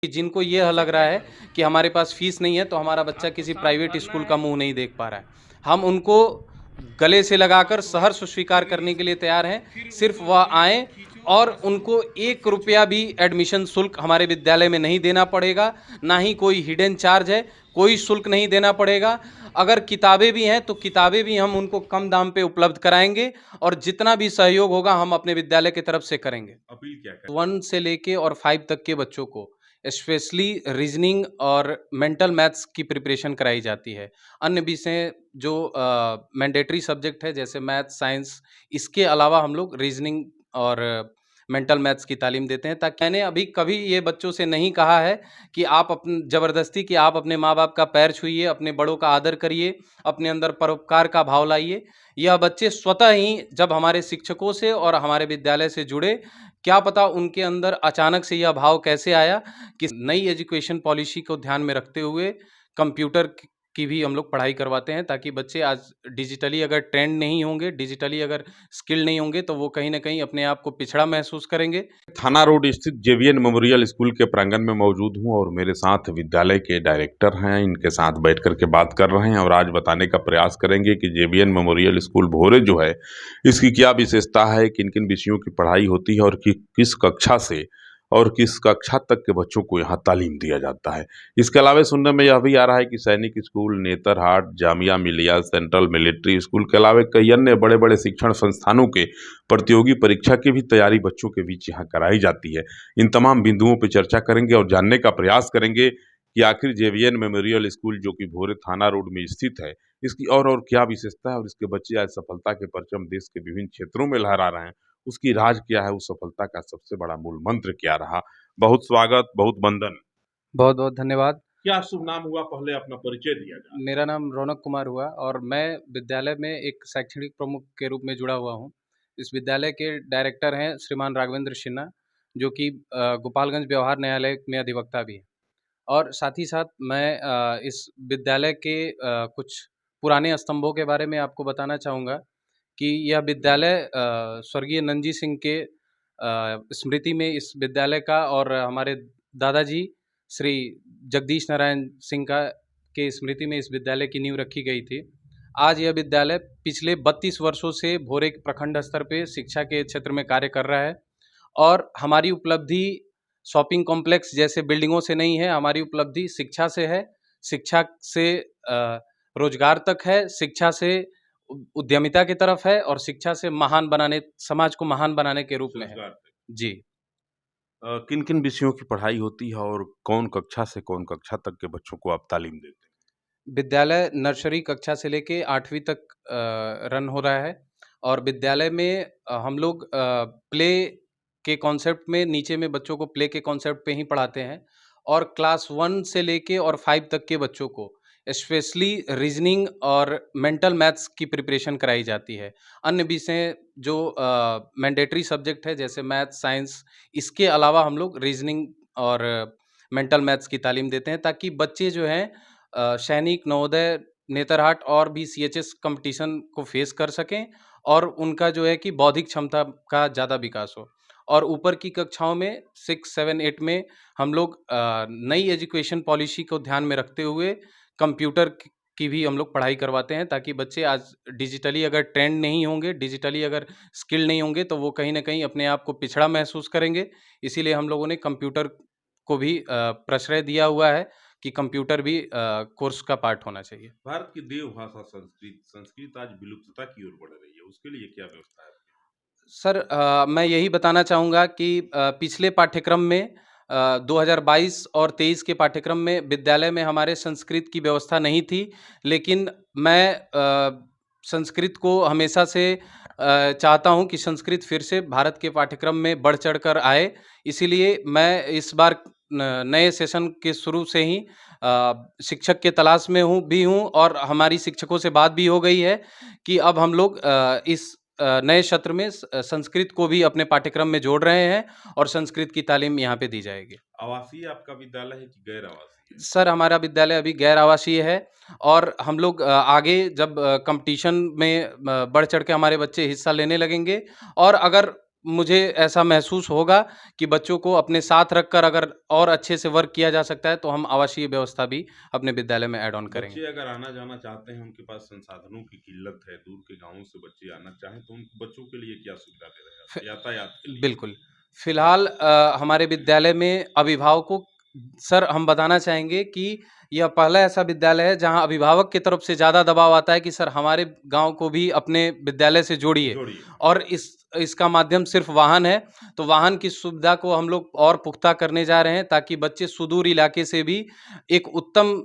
जिनको ये लग रहा है कि हमारे पास फीस नहीं है तो हमारा बच्चा किसी प्राइवेट स्कूल का मुंह नहीं देख पा रहा है, हम उनको गले से लगाकर सहर्ष स्वीकार करने के लिए तैयार हैं। सिर्फ वह आएँ और उनको 1 रुपया भी एडमिशन शुल्क हमारे विद्यालय में नहीं देना पड़ेगा, ना ही कोई हिडन चार्ज है, कोई शुल्क नहीं देना पड़ेगा। अगर किताबें भी हैं तो किताबें भी हम उनको कम दाम पे उपलब्ध कराएँगे और जितना भी सहयोग होगा हम अपने विद्यालय की तरफ से करेंगे। अपील क्या करें? 1 से लेके और 5 तक के बच्चों को स्पेशली रीजनिंग और मेंटल मैथ्स की प्रिपरेशन कराई जाती है। अन्य विषय जो मैंडेटरी सब्जेक्ट है जैसे मैथ, साइंस, इसके अलावा हम लोग रीजनिंग और मेंटल मैथ्स की तालीम देते हैं। ताकि मैंने अभी कभी ये बच्चों से नहीं कहा है कि आप ज़बरदस्ती कि आप अपने माँ-बाप का पैर छूइए, अपने बड़ों का आदर करिए, अपने अंदर परोपकार का भाव लाइए। यह बच्चे स्वतः ही जब हमारे शिक्षकों से और हमारे विद्यालय से जुड़े, क्या पता उनके अंदर अचानक से यह भाव कैसे आया कि नई एजुकेशन पॉलिसी को ध्यान में रखते हुए कंप्यूटर की भी हम लोग पढ़ाई करवाते हैं, ताकि बच्चे आज डिजिटली अगर ट्रेंड नहीं होंगे, डिजिटली अगर स्किल नहीं होंगे तो वो कहीं न कहीं अपने आप को पिछड़ा महसूस करेंगे। थाना रोड स्थित जेवीएन मेमोरियल स्कूल के प्रांगण में मौजूद हूँ और मेरे साथ विद्यालय के डायरेक्टर हैं। इनके साथ बैठ कर के बात कर रहे हैं और आज बताने का प्रयास करेंगे कि जेवीएन मेमोरियल स्कूल भोरे जो है, इसकी क्या विशेषता है, किन-किन विषयों की पढ़ाई होती है और किस कक्षा से और किस कक्षा तक के बच्चों को यहाँ तालीम दिया जाता है। इसके अलावा सुनने में यह भी आ रहा है कि सैनिक school, Netarhat, Jamia Millia, central military school के अलावा कई अन्य बड़े-बड़े शिक्षण संस्थानों के प्रतियोगी परीक्षा की भी तैयारी बच्चों के बीच यहाँ कराई जाती है। इन तमाम बिंदुओं पर चर्चा करेंगे और जानने का प्रयास करेंगे कि आखिर जेवीएन मेमोरियल स्कूल जो कि भोरे थाना रोड में स्थित है, इसकी और क्या विशेषता है और इसके बच्चे आज सफलता के परचम देश के विभिन्न क्षेत्रों में लहरा रहे हैं, उसकी राज क्या है, उस सफलता का सबसे बड़ा मूल मंत्र क्या रहा। बहुत स्वागत, बहुत वंदन। बहुत-बहुत धन्यवाद। क्या शुभ नाम हुआ, पहले अपना परिचय दिया जाए। मेरा नाम रौनक कुमार हुआ और मैं विद्यालय में एक शैक्षणिक प्रमुख के रूप में जुड़ा हुआ हूँ। इस विद्यालय के डायरेक्टर हैं श्रीमान राघवेंद्र सिन्हा, जो कि गोपालगंज व्यवहार न्यायालय में अधिवक्ता भी हैं। और साथ ही साथ मैं इस विद्यालय के कुछ पुराने स्तंभों के बारे में आपको बताना चाहूँगा कि यह विद्यालय स्वर्गीय नंदजी सिंह के स्मृति में इस विद्यालय का और हमारे दादाजी श्री जगदीश नारायण सिंह का के स्मृति में इस विद्यालय की नींव रखी गई थी। आज यह विद्यालय पिछले 32 वर्षों से भोरे प्रखंड स्तर पे शिक्षा के क्षेत्र में कार्य कर रहा है और हमारी उपलब्धि शॉपिंग कॉम्प्लेक्स जैसे बिल्डिंगों से नहीं है, हमारी उपलब्धि शिक्षा से है। शिक्षा से रोजगार तक है, शिक्षा से उद्यमिता की तरफ है और शिक्षा से समाज को महान बनाने के रूप में है। जी। किन-किन विषयों की पढ़ाई होती है और कौन कक्षा से कौन कक्षा तक के बच्चों को आप तालीम देते हैं? विद्यालय नर्सरी कक्षा से लेके 8वीं तक रन हो रहा है और विद्यालय में हम लोग प्ले के कॉन्सेप्ट में नीचे में बच्चों को प्ले के कॉन्सेप्ट पे ही पढ़ाते हैं और क्लास 1 से लेके और 5 तक के बच्चों को स्पेशली रीजनिंग और मेंटल मैथ्स की प्रिपरेशन कराई जाती है। अन्य विषय जो मैंडेटरी सब्जेक्ट है जैसे मैथ, साइंस, इसके अलावा हम लोग रीजनिंग और मेंटल मैथ्स की तालीम देते हैं, ताकि बच्चे जो हैं सैनिक, नवोदय, नेतरहाट और भी सीएचएस कॉम्पिटिशन को फेस कर सकें और उनका जो है कि बौद्धिक क्षमता का ज़्यादा विकास हो। और ऊपर की कक्षाओं में 6, 7, 8 में हम लोग नई एजुकेशन पॉलिसी को ध्यान में रखते हुए कंप्यूटर की भी हम लोग पढ़ाई करवाते हैं, ताकि बच्चे आज डिजिटली अगर ट्रेंड नहीं होंगे, डिजिटली अगर स्किल नहीं होंगे तो वो कहीं न कहीं अपने आप को पिछड़ा महसूस करेंगे। इसीलिए हम लोगों ने कंप्यूटर को भी प्रश्रय दिया हुआ है कि कंप्यूटर भी कोर्स का पार्ट होना चाहिए। भारत की देवभाषा संस्कृत आज विलुप्तता की ओर बढ़ रही है, उसके लिए क्या व्यवस्था है? सर मैं यही बताना चाहूँगा कि पिछले पाठ्यक्रम में 2022 और 23 के पाठ्यक्रम में विद्यालय में हमारे संस्कृत की व्यवस्था नहीं थी, लेकिन मैं संस्कृत को हमेशा से चाहता हूँ कि संस्कृत फिर से भारत के पाठ्यक्रम में बढ़ चढ़कर आए। इसीलिए मैं इस बार नए सेशन के शुरू से ही शिक्षक के तलाश में हूँ और हमारी शिक्षकों से बात भी हो गई है कि अब हम लोग इस नए सत्र में संस्कृत को भी अपने पाठ्यक्रम में जोड़ रहे हैं और संस्कृत की तालीम यहाँ पे दी जाएगी। आवासीय आपका विद्यालय है कि गैर आवासीय? सर हमारा विद्यालय अभी गैर आवासीय है और हम लोग आगे जब कंपटीशन में बढ़ चढ़ के हमारे बच्चे हिस्सा लेने लगेंगे और अगर मुझे ऐसा महसूस होगा कि बच्चों को अपने साथ रखकर अगर और अच्छे से वर्क किया जा सकता है, तो हम आवासीय व्यवस्था भी अपने विद्यालय में ऐड ऑन करेंगे। बच्चे अगर आना-जाना चाहते हैं, उनके पास संसाधनों की किल्लत है, दूर के गाँवों से बच्चे आना चाहें, तो उन बच्चों के लिए क्या सुविधा दे रहे हैं फि आप यातायात के लिए? बिल्कुल। फ़िलहाल हमारे विद्यालय में अभिभावकों सर हम बताना चाहेंगे कि यह पहला ऐसा विद्यालय है जहाँ अभिभावक की तरफ से ज़्यादा दबाव आता है कि सर हमारे गाँव को भी अपने विद्यालय से जोड़िए जोड़िए। और इसका माध्यम सिर्फ़ वाहन है, तो वाहन की सुविधा को हम लोग और पुख्ता करने जा रहे हैं ताकि बच्चे सुदूर इलाके से भी एक उत्तम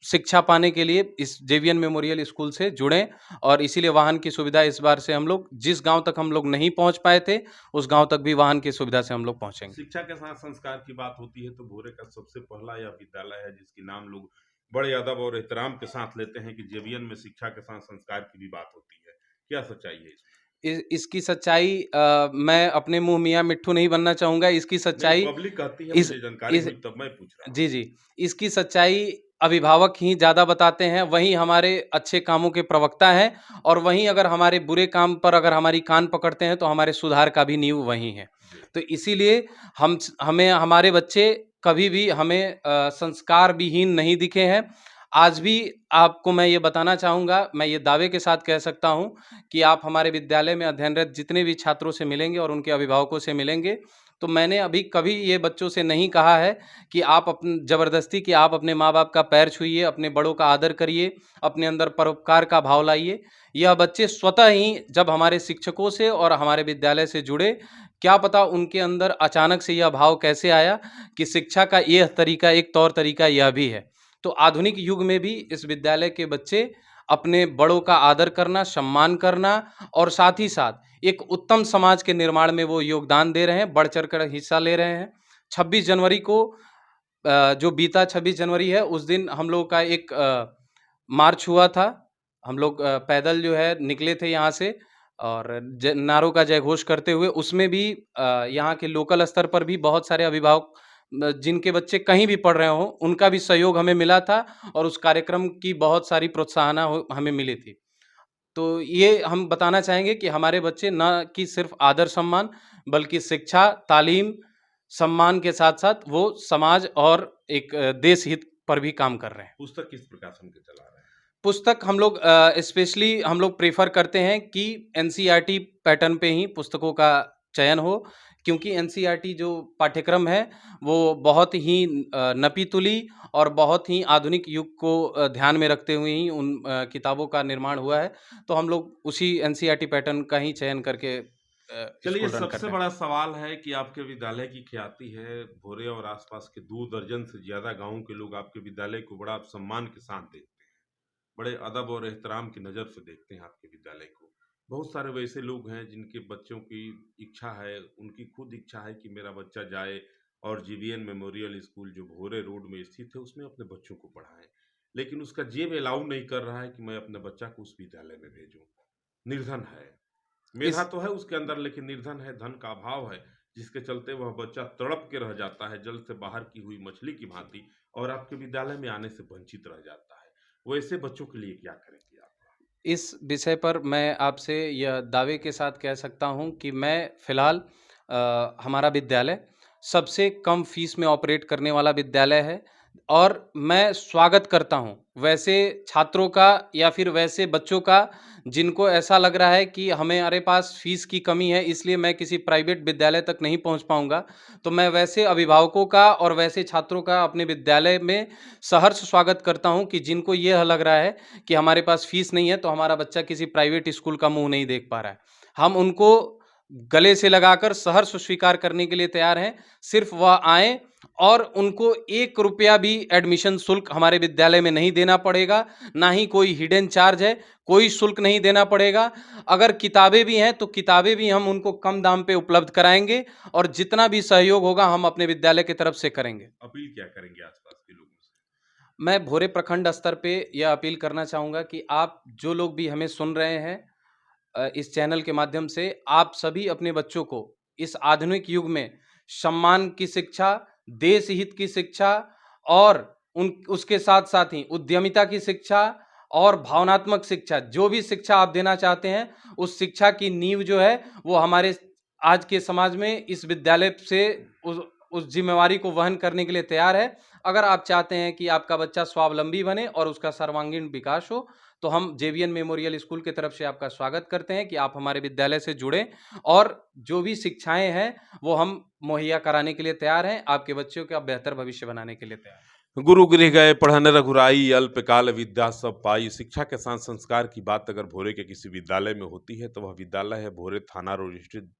शिक्षा पाने के लिए इस जेवीएन मेमोरियल स्कूल से जुड़ें और इसीलिए वाहन की सुविधा इस बार से हम लोग जिस गाँव तक हम लोग नहीं पहुँच पाए थे, उस गाँव तक भी वाहन की सुविधा से हम लोग पहुँचेंगे। शिक्षा के साथ संस्कार की बात होती है तो भोरे का सबसे पहला यह विद्यालय है जिसकी नाम लोग बड़े अदब और एहतराम के साथ लेते हैं कि जेवीएन में शिक्षा के साथ संस्कार की भी बात होती है। क्या सच्चाई है इसमें? इसकी सच्चाई मैं अपने मुँह मियाँ मिट्ठू नहीं बनना चाहूँगा, इसकी नहीं, सच्चाई पब्लिक कहती है, इस मुझे जानकारी इस हुई तब मैं पूछ रहा हूँ। जी, जी। इसकी सच्चाई अभिभावक ही ज़्यादा बताते हैं, वहीं हमारे अच्छे कामों के प्रवक्ता हैं और वहीं अगर हमारे बुरे काम पर अगर हमारी कान पकड़ते हैं, तो हमारे सुधार का भी नींव वहीं है। जी। तो इसीलिए हमें हमारे बच्चे कभी भी हमें संस्कार विहीन नहीं दिखे हैं। आज भी आपको मैं ये बताना चाहूँगा, मैं ये दावे के साथ कह सकता हूँ कि आप हमारे विद्यालय में अध्ययनरत जितने भी छात्रों से मिलेंगे और उनके अभिभावकों से मिलेंगे, तो मैंने अभी कभी ये बच्चों से नहीं कहा है कि आप ज़बरदस्ती कि आप अपने माँ-बाप का पैर छूइए, अपने बड़ों का आदर करिए, अपने अंदर परोपकार का भाव लाइए। यह बच्चे स्वतः ही जब हमारे शिक्षकों से और हमारे विद्यालय से जुड़े, क्या पता उनके अंदर अचानक से यह भाव कैसे आया कि शिक्षा का यह तरीका, एक तौर तरीका यह भी है। तो आधुनिक युग में भी इस विद्यालय के बच्चे अपने बड़ों का आदर करना, सम्मान करना और साथ ही साथ एक उत्तम समाज के निर्माण में वो योगदान दे रहे हैं, बढ़-चढ़ कर हिस्सा ले रहे हैं। 26 जनवरी को जो बीता 26 जनवरी है, उस दिन हम लोगों का एक मार्च हुआ था। हम लोग पैदल जो है निकले थे यहाँ से और नारों का जयघोष करते हुए उसमें भी यहाँ के लोकल स्तर पर भी बहुत सारे अभिभावक जिनके बच्चे कहीं भी पढ़ रहे हों, उनका भी सहयोग हमें मिला था और उस कार्यक्रम की बहुत सारी प्रोत्साहना हो हमें मिली थी। तो ये हम बताना चाहेंगे कि हमारे बच्चे ना कि सिर्फ़ आदर-सम्मान, बल्कि शिक्षा, तालीम, सम्मान के साथ-साथ वो समाज और एक देश हित पर भी काम कर रहे हैं। पुस्तक किस प्रकाशन के चला रहे हैं? पुस्तक हम लोग स्पेशली हम लोग प्रेफ़र करते हैं कि एनसीईआरटी पैटर्न पे ही पुस्तकों का चयन हो, क्योंकि एनसीईआरटी जो पाठ्यक्रम है, वो बहुत ही नपी-तुली और बहुत ही आधुनिक युग को ध्यान में रखते हुए ही उन किताबों का निर्माण हुआ है। तो हम लोग उसी एनसीईआरटी पैटर्न का ही चयन करके चलिए, स्कूल रन सबसे करते हैं। बड़ा सवाल है कि आपके विद्यालय की ख्याति है, भोरे और आसपास के 2 दर्जन से ज़्यादा गाँव के लोग आपके विद्यालय को बड़ा सम्मान के साथ देखते हैं। बड़े अदब और एहतराम की नज़र से देखते हैं आपके विद्यालय को। बहुत सारे वैसे लोग हैं जिनके बच्चों की इच्छा है, उनकी खुद इच्छा है कि मेरा बच्चा जाए और जीवीएन मेमोरियल स्कूल जो भोरे रोड में स्थित है, उसमें अपने बच्चों को पढ़ाएँ। लेकिन उसका जेब अलाउ नहीं कर रहा है कि मैं अपने बच्चा को उस विद्यालय में भेजूँ। निर्धन है। मेधा इस तो है उसके अंदर लेकिन निर्धन है, धन का अभाव है, जिसके चलते वह बच्चा तड़प के रह जाता है, जल से बाहर की हुई मछली की भांति और आपके विद्यालय में आने से वंचित रह जाता है। वैसे बच्चों के लिए क्या करेंगे आप? इस विषय पर मैं आपसे यह दावे के साथ कह सकता हूँ कि मैं फ़िलहाल हमारा विद्यालय सबसे कम फ़ीस में ऑपरेट करने वाला विद्यालय है और मैं स्वागत करता हूँ वैसे छात्रों का या फिर वैसे बच्चों का जिनको ऐसा लग रहा है कि हमारे पास फ़ीस की कमी है इसलिए मैं किसी प्राइवेट विद्यालय तक नहीं पहुँच पाऊँगा। तो मैं वैसे अभिभावकों का और वैसे छात्रों का अपने विद्यालय में सहर्ष स्वागत करता हूँ कि जिनको ये लग रहा है कि हमारे पास फ़ीस नहीं है तो हमारा बच्चा किसी प्राइवेट स्कूल का मुँह नहीं देख पा रहा है। हम उनको गले से लगाकर सहर्ष स्वीकार करने के लिए तैयार हैं। सिर्फ़ वह आएँ और उनको ₹1 भी एडमिशन शुल्क हमारे विद्यालय में नहीं देना पड़ेगा, ना ही कोई हिडन चार्ज है, कोई शुल्क नहीं देना पड़ेगा। अगर किताबें भी हैं, तो किताबें भी हम उनको कम दाम पे उपलब्ध कराएँगे और जितना भी सहयोग होगा हम अपने विद्यालय की तरफ से करेंगे। अपील क्या करेंगे आस-पास के लोगों से? मैं भोरे प्रखंड स्तर पे यह अपील करना चाहूँगा कि आप जो लोग भी हमें सुन रहे हैं इस चैनल के माध्यम से आप सभी अपने बच्चों को इस आधुनिक युग में सम्मान की शिक्षा, देश हित की शिक्षा और उन उसके साथ-साथ ही उद्यमिता की शिक्षा और भावनात्मक शिक्षा, जो भी शिक्षा आप देना चाहते हैं, उस शिक्षा की नींव जो है वो हमारे आज के समाज में इस विद्यालय से उस ज़िम्मेवारी को वहन करने के लिए तैयार है। अगर आप चाहते हैं कि आपका बच्चा स्वावलंबी बने और उसका सर्वांगीण विकास हो, तो हम जेवीएन मेमोरियल स्कूल की तरफ से आपका स्वागत करते हैं कि आप हमारे विद्यालय से जुड़ें और जो भी शिक्षाएँ हैं, वो हम मुहैया कराने के लिए तैयार हैं, आपके बच्चों का बेहतर भविष्य बनाने के लिए तैयार हैं। गुरु गृह गए पढ़न रघुराई, अल्पकाल विद्या सब पाई। शिक्षा के साथ संस्कार की बात अगर भोरे के किसी विद्यालय में होती है तो वह विद्यालय है भोरे थाना रोड स्थित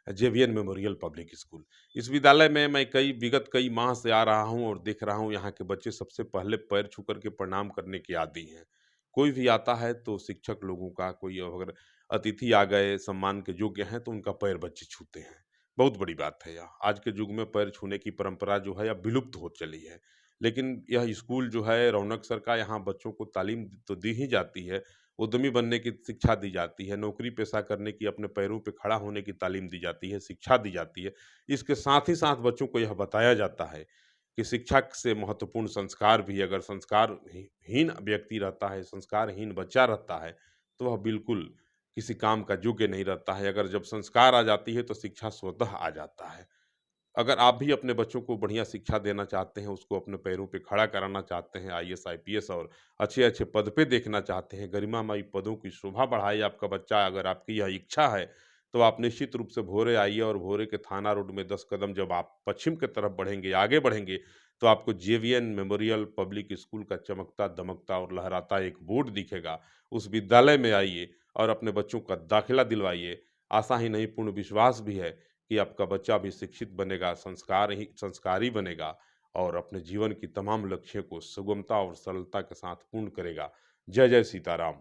जेवीएन मेमोरियल पब्लिक स्कूल। इस विद्यालय में मैं विगत कई माह से आ रहा हूं और देख रहा हूं यहाँ के बच्चे सबसे पहले पैर छू कर के प्रणाम करने के आदी हैं। कोई भी आता है तो शिक्षक लोगों का, कोई अगर अतिथि आ गए सम्मान के योग्य हैं तो उनका पैर बच्चे छूते हैं। बहुत बड़ी बात है यह। आज के युग में पैर छूने की परंपरा जो है अब विलुप्त हो चली है। लेकिन यह स्कूल जो है रौनक सर का, यहाँ बच्चों को तालीम तो दी ही जाती है, उद्यमी बनने की शिक्षा दी जाती है, नौकरी पेशा करने की, अपने पैरों पे खड़ा होने की तालीम दी जाती है, शिक्षा दी जाती है। इसके साथ ही साथ बच्चों को यह बताया जाता है कि शिक्षा से महत्वपूर्ण संस्कार भी है। अगर हीन व्यक्ति रहता है, संस्कारहीन बच्चा रहता है, तो वह बिल्कुल किसी काम का योग्य नहीं रहता है। अगर जब संस्कार आ जाती है तो शिक्षा स्वतः आ जाता है। अगर आप भी अपने बच्चों को बढ़िया शिक्षा देना चाहते हैं, उसको अपने पैरों पे खड़ा कराना चाहते हैं, आईएएस, आईपीएस और अच्छे-अच्छे पद पे देखना चाहते हैं, गरिमामयी पदों की शोभा बढ़ाए आपका बच्चा, अगर आपकी यह इच्छा है, तो आप निश्चित रूप से भोरे आइए और भोरे के थाना रोड में 10 कदम जब आप पश्चिम की तरफ बढ़ेंगे, आगे बढ़ेंगे, तो आपको जेवीएन मेमोरियल पब्लिक स्कूल का चमकता, दमकता और लहराता एक बोर्ड दिखेगा। उस विद्यालय में आइए और अपने बच्चों का दाखिला दिलवाइए। आशा ही नहीं, पूर्ण विश्वास भी है कि आपका बच्चा भी शिक्षित बनेगा, संस्कारी बनेगा और अपने जीवन की तमाम लक्ष्यों को सुगमता और सरलता के साथ पूर्ण करेगा। जय जय सीताराम।